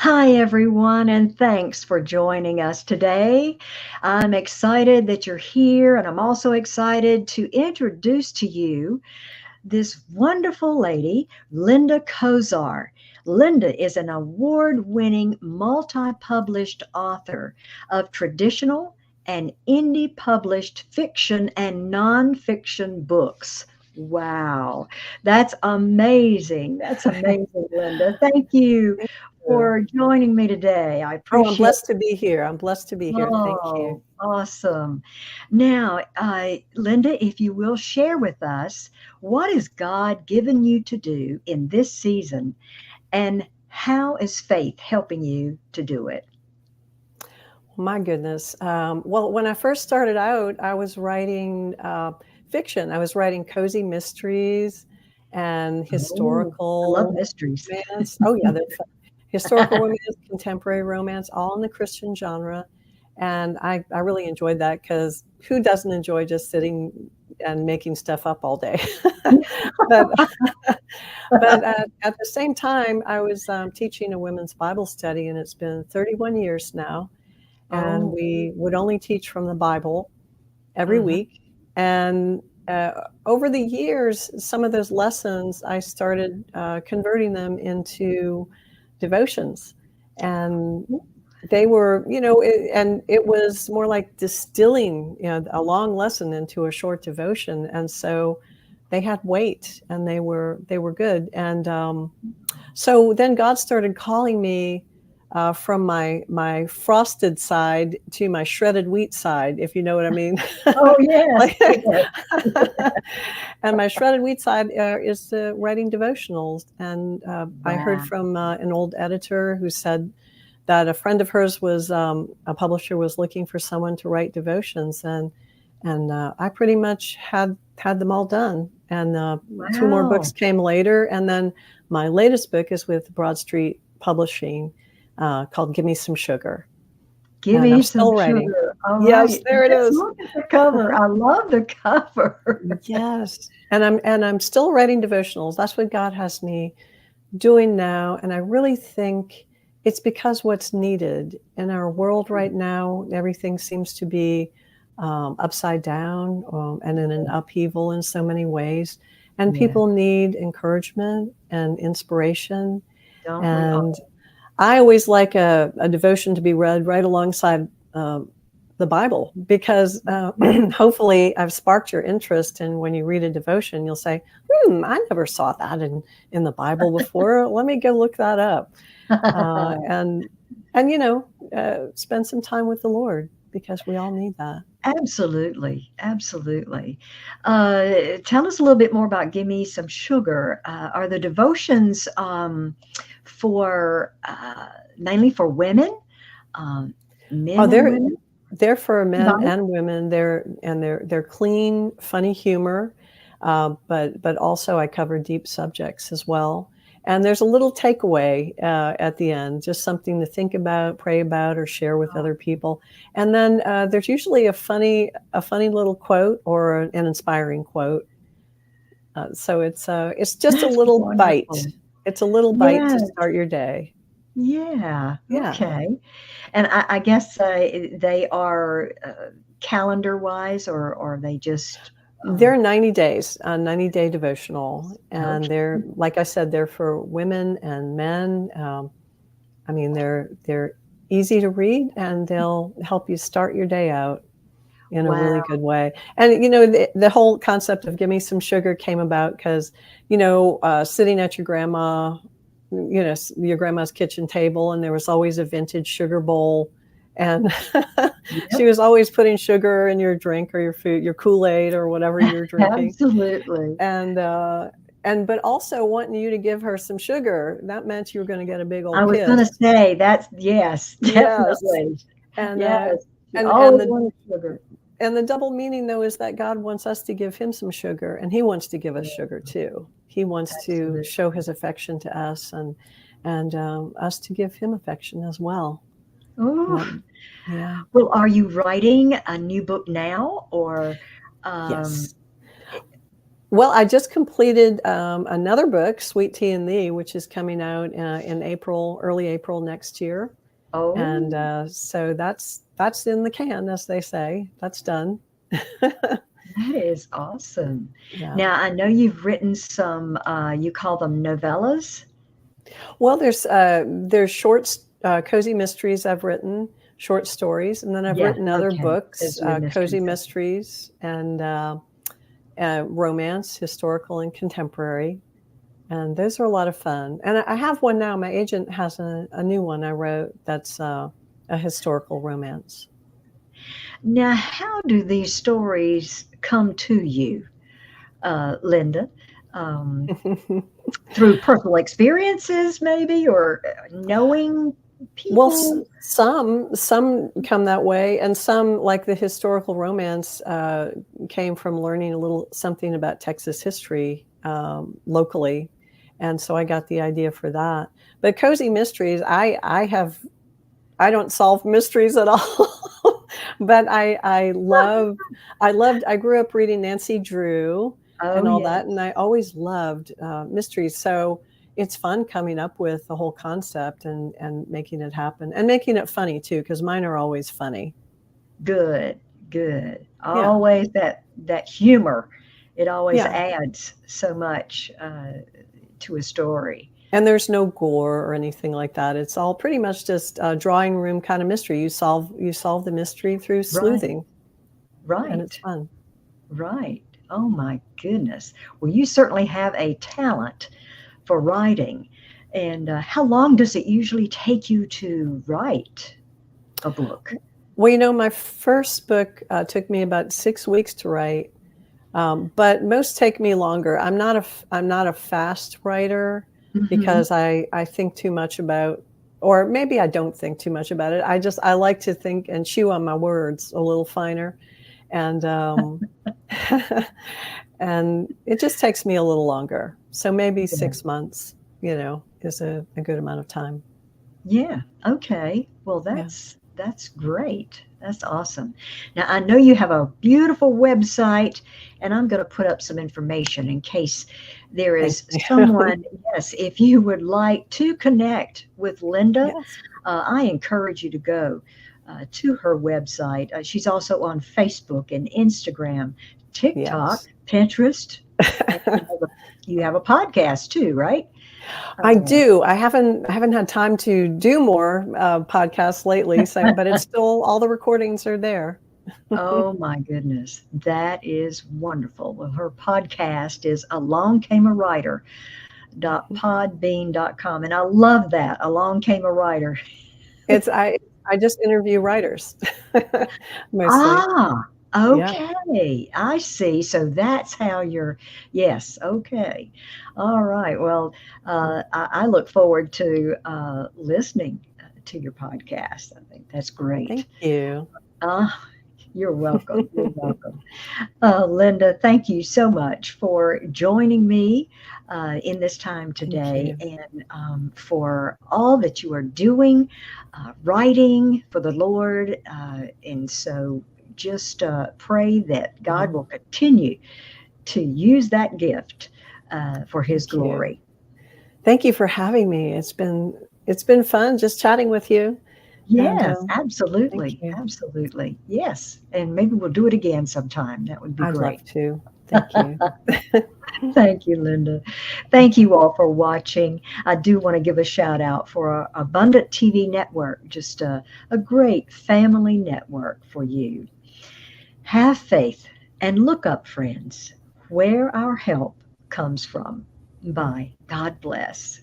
Hi, everyone, and thanks for joining us today. I'm excited that you're here, and I'm also excited to introduce to you this wonderful lady, Linda Kozar. Linda is an award winning, multi published author of traditional and indie published fiction and nonfiction books. Wow, that's amazing. That's amazing, Linda. Thank you Thank you. for joining me today. I Oh, I'm appreciate. blessed to be here. I'm blessed to be here. Thank you. Oh, awesome. Now, Linda, if you will share with us, what has God given you to do in this season, and how is faith helping you to do it? My goodness. Well, when I first started out, I was writing fiction. I was writing cozy mysteries and Oh, I love historical mysteries. romance. Oh, yeah, they're fun. Historical romance, contemporary romance, all in the Christian genre. And I really enjoyed that because who doesn't enjoy just sitting and making stuff up all day? but But at the same time, I was teaching a women's Bible study, and it's been 31 years now. And Oh, we would only teach from the Bible every mhm. week. And over the years, some of those lessons, I started converting them into devotions. And they were, and it was more like distilling, a long lesson into a short devotion. And so they had weight, and they were good. And so then God started calling me from my frosted side to my shredded wheat side, if you know what I mean. Oh, yes, Like, yes. and my shredded wheat side is writing devotionals. And I heard Wow. from an old editor who said that a friend of hers was a publisher was looking for someone to write devotions, and I pretty much had them all done. And two more books Wow. came later, and then my latest book is with Broad Street Publishing, called "Give Me Some Sugar," Give and me I'm some still writing. sugar. All Yes, right. there it Let's is. look at the cover. I love the cover. Yes, and I'm still writing devotionals. That's what God has me doing now. And I really think it's because what's needed in our world right now, everything seems to be upside down, and in an upheaval in so many ways. And Yeah. people need encouragement and inspiration. Don't we And all? I always like a devotion to be read right alongside the Bible, because hopefully I've sparked your interest. And when you read a devotion, you'll say, I never saw that in the Bible before. Let me go look that up. Uh, and, and spend some time with the Lord, because we all need that. Absolutely, absolutely. Tell us a little bit more about Give Me Some Sugar. Are the devotions for mainly for women, um, Oh, men and they're women? they're for men Combined? and women. They're clean, funny humor, but also I cover deep subjects as well. And there's a little takeaway at the end, just something to think about, pray about, or share with Oh, other people. And then there's usually a funny little quote or an inspiring quote. So it's just a that's little bite. wonderful. It's a little bite to Yes, start your day. yeah, Yeah. okay. And I guess they are calendar wise, or are they just They're 90 days, a 90-day devotional, and okay? they're, like I said, they're for women and men. I mean, they're easy to read, and they'll help you start your day out in a Wow. really good way. And the whole concept of "Give Me Some Sugar" came about because, sitting at your grandma's kitchen table, and there was always a vintage sugar bowl, and she Yep, was always putting sugar in your drink or your food, your Kool-Aid or whatever you're drinking. absolutely. And but also wanting you to give her some sugar. That meant you were going to get a big I old was kiss. gonna say that's yes, Yes. definitely. And Yes, she and and always the wanted sugar. and the double meaning, though, is that God wants us to give him some sugar, and he wants to give us Yeah, sugar too. He wants to absolutely. show his affection to us, and us to give him affection as well. Ooh. Um, yeah. Well, are you writing a new book now, or um, Yes. Well, I just completed another book, Sweet Tea and Thee, which is coming out in April, early April next year. And Oh, so that's in the can, as they say. That's done. that is awesome. Yeah. Now, I know you've written some, you call them novellas. Well, there's short, cozy mysteries I've written, short stories, and then I've Yeah, written other okay. books, Those are the cozy mysteries. mysteries, and romance, historical and contemporary. And those are a lot of fun. And I have one now. My agent has a new one I wrote that's a historical romance. Now, how do these stories come to you, Linda? Um, through personal experiences, maybe, or knowing Well, people? some come that way, and some, like the historical romance, came from learning a little something about Texas history locally, and so I got the idea for that. But cozy mysteries, I don't solve mysteries at all, but I grew up reading Nancy Drew Oh, and all that, and yes. I always loved mysteries. So it's fun coming up with the whole concept and making it happen and making it funny too, because mine are always funny. Good, good. Yeah, Always that humor. It always yeah. adds so much to a story. And there's no gore or anything like that. It's all pretty much just a drawing room kind of mystery. You solve the mystery through Right, sleuthing, and it's right, fun. right. Oh my goodness. Well, you certainly have a talent for writing. And how long does it usually take you to write a book? Well, my first book took me about 6 weeks to write, but most take me longer. I'm not a fast writer Hmm. because I think too much about, or maybe I don't think too much about it. I like to think and chew on my words a little finer, and and it just takes me a little longer. So maybe Yeah. 6 months, is a good amount of time. Yeah. Okay. Well, Yeah. that's great. That's awesome. Now, I know you have a beautiful website, and I'm going to put up some information in case there Thank is you. someone. Yes, if you would like to connect with Linda, Yes. I encourage you to go to her website. She's also on Facebook and Instagram, TikTok, Yes. Pinterest, and you have a podcast too, right? I Uh, do. I haven't had time to do more podcasts lately, so but it's still all the recordings are there. Oh my goodness. That is wonderful. Well, her podcast is Along Came a Writer .podbean.com. And I love that. Along Came a Writer. It's I just interview writers mostly. Ah, Yeah. okay. I see. So that's how you're, yes, okay. All right. Well, I look forward to listening to your podcast. I think that's great. Thank you. Uh, you're welcome. You're welcome. Linda, thank you so much for joining me in this time Thank today you. and for all that you are doing, writing for the Lord. And so just pray that God Mhm. will continue to use that gift for His Thank you. glory. Thank you for having me. It's been fun just chatting with you, and Yes, thank absolutely. you. Absolutely. Yes. And maybe we'll do it again sometime. That would be I'd love great. to. Thank you. Thank you, Linda. Thank you all for watching. I do want to give a shout out for our Abundant TV network, just a great family network for you. Have faith and look up, friends, where our help comes from. Bye. God bless.